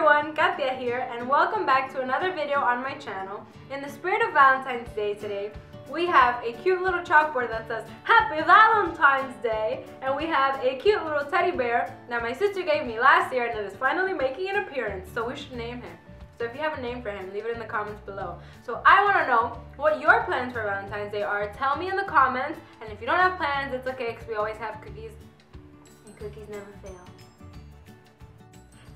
everyone, Cáthia here, and welcome back to another video on my channel. In the spirit of Valentine's Day today, we have a cute little chalkboard that says Happy Valentine's Day, and we have a cute little teddy bear that my sister gave me last year and it is finally making an appearance, so we should name him. So if you have a name for him, leave it in the comments below. So I want to know what your plans for Valentine's Day are. Tell me in the comments, and if you don't have plans, it's okay because we always have cookies, and cookies never fail.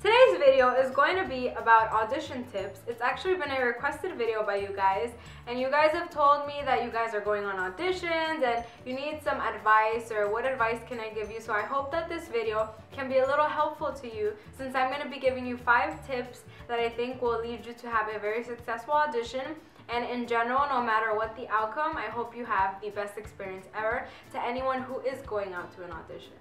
Today's video is going to be about audition tips. It's actually been a requested video by you guys, and you guys have told me that you guys are going on auditions and you need some advice, or what advice can I give you. So I hope that this video can be a little helpful to you, since I'm going to be giving you 5 tips that I think will lead you to have a very successful audition. And in general, no matter what the outcome, I hope you have the best experience ever to anyone who is going out to an audition.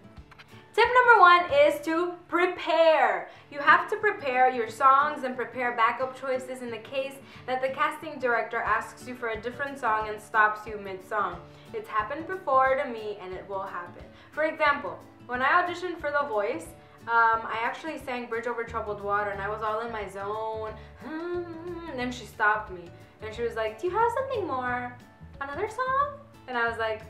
Tip number 1 is to prepare. You have to prepare your songs and prepare backup choices in the case that the casting director asks you for a different song and stops you mid-song. It's happened before to me, and it will happen. For example, when I auditioned for The Voice, I actually sang Bridge Over Troubled Water, and I was all in my zone, and then she stopped me, and she was like, do you have something more? Another song? And I was like,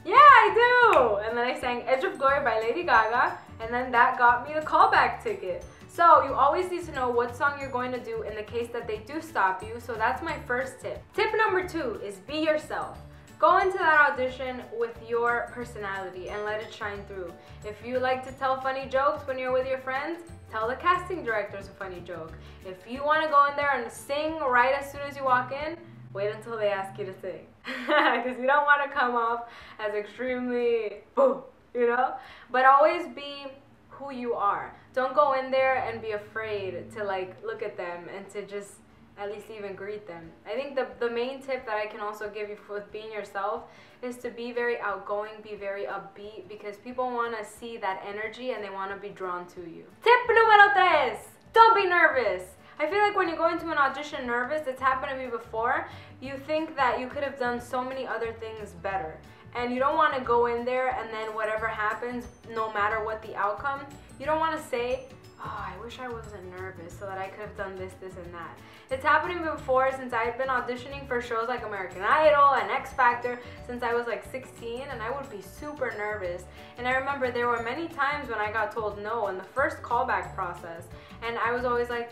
yeah, I do! And then I sang Edge of Glory by Lady Gaga, and then that got me the callback ticket. So you always need to know what song you're going to do in the case that they do stop you, so that's my first tip. Tip number 2 is be yourself. Go into that audition with your personality and let it shine through. If you like to tell funny jokes when you're with your friends, tell the casting directors a funny joke. If you want to go in there and sing right as soon as you walk in, wait until they ask you to sing, because you don't want to come off as extremely boom, you know? But always be who you are. Don't go in there and be afraid to like look at them and to just at least even greet them. I think the main tip that I can also give you with being yourself is to be very outgoing, be very upbeat, because people want to see that energy and they want to be drawn to you. Tip número 3, don't be nervous. I feel like when you go into an audition nervous, it's happened to me before, you think that you could have done so many other things better. And you don't want to go in there and then whatever happens, no matter what the outcome, you don't want to say, oh, I wish I wasn't nervous so that I could have done this, this, and that. It's happened to me before, since I've been auditioning for shows like American Idol and X Factor since I was like 16, and I would be super nervous. And I remember there were many times when I got told no in the first callback process, and I was always like,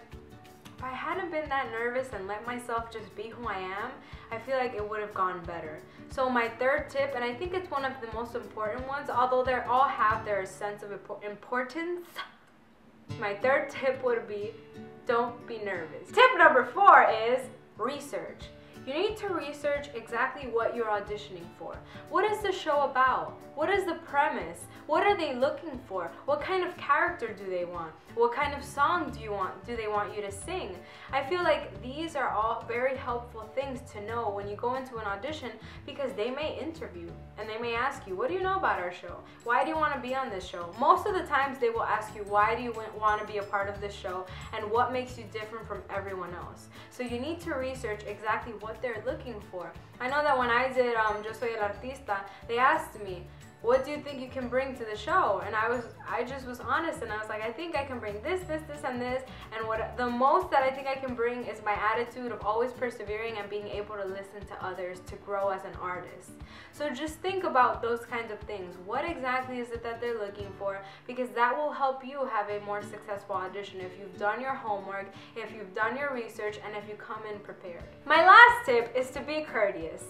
if I hadn't been that nervous and let myself just be who I am, I feel like it would have gone better. So my third tip, and I think it's one of the most important ones, although they all have their sense of importance, my third tip would be don't be nervous. Tip number 4 is research. You need to research exactly what you're auditioning for. What is the show about? What is the premise? What are they looking for? What kind of character do they want? What kind of song do they want you to sing? I feel like these are all very helpful things to know when you go into an audition, because they may interview and they may ask you, what do you know about our show? Why do you want to be on this show? Most of the times they will ask you, why do you want to be a part of this show and what makes you different from everyone else? So you need to research exactly what they're looking for. I know that when I did Yo Soy el Artista, they asked me, what do you think you can bring to the show? And I just was honest, and I was like, I think I can bring this, this, this, and this, and what the most that I think I can bring is my attitude of always persevering and being able to listen to others to grow as an artist. So just think about those kinds of things. What exactly is it that they're looking for? Because that will help you have a more successful audition if you've done your homework, if you've done your research, and if you come in prepared. My last tip is to be courteous.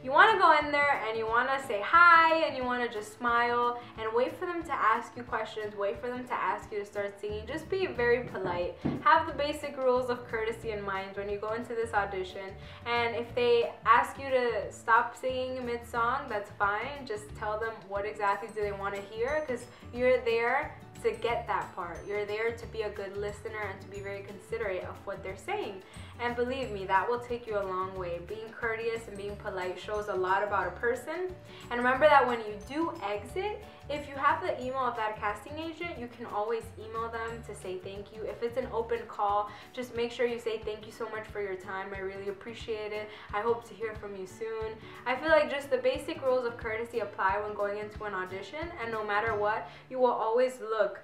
You want to go in there and you want to say hi, and you want to just smile and wait for them to ask you questions, wait for them to ask you to start singing. Just be very polite. Have the basic rules of courtesy in mind when you go into this audition. And if they ask you to stop singing mid-song, that's fine. Just tell them what exactly do they want to hear, because you're there to get that part. You're there to be a good listener and to be very considerate of what they're saying. And believe me, that will take you a long way. Being courteous and being polite shows a lot about a person. And remember that when you do exit, if you have the email of that casting agent, you can always email them to say thank you. If it's an open call, just make sure you say thank you so much for your time. I really appreciate it. I hope to hear from you soon. I feel like just the basic rules of courtesy apply when going into an audition, and no matter what, you will always look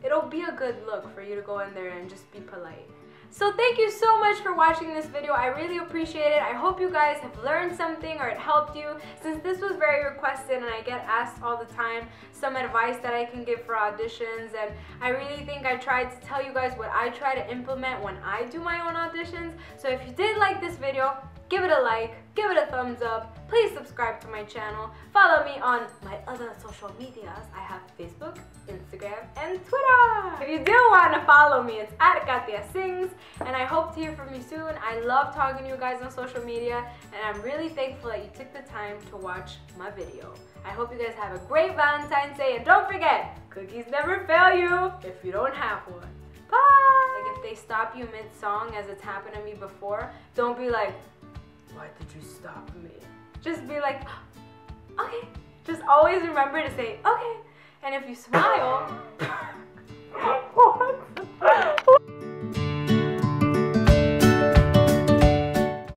it'll be a good look for you to go in there and just be polite. So thank you so much for watching this video. I really appreciate it. I hope you guys have learned something or it helped you. Since this was very requested and I get asked all the time some advice that I can give for auditions, and I really think I tried to tell you guys what I try to implement when I do my own auditions. So if you did like this video, give it a like, give it a thumbs up, please subscribe to my channel, follow me on my other social medias. I have Facebook, Instagram, and Twitter. If you do want to follow me, it's at Cáthia Sings, and I hope to hear from you soon. I love talking to you guys on social media, and I'm really thankful that you took the time to watch my video. I hope you guys have a great Valentine's Day, and don't forget, cookies never fail you if you don't have one. Bye! Like if they stop you mid-song, as it's happened to me before, don't be like, why did you stop me? Just be like, okay. Just always remember to say, okay. And if you smile,